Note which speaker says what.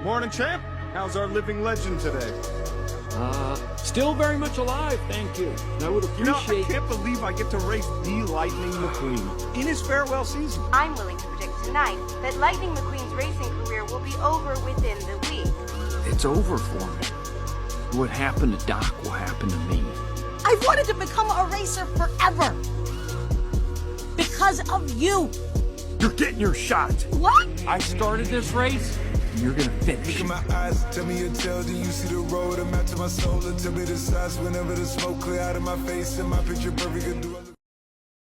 Speaker 1: Morning, champ. How's our living legend today?
Speaker 2: Still very much alive, thank you. And I would
Speaker 1: You know, I
Speaker 2: appreciate...
Speaker 1: can't believe I get to race the Lightning McQueen in his farewell season.
Speaker 3: I'm willing to predict tonight that Lightning McQueen's racing career will be over within the week.
Speaker 4: It's over for me. What happened to Doc will happen to me.
Speaker 5: I've wanted to become a racer forever. Because of you.
Speaker 4: You're getting your shot.
Speaker 5: What?
Speaker 4: I started this race, and you're gonna finish.
Speaker 6: Look in my eyes, tell me your tale, then you see the road. I'm out to my soul, and tell me the size whenever the smoke clear out of my face, and my picture perfect.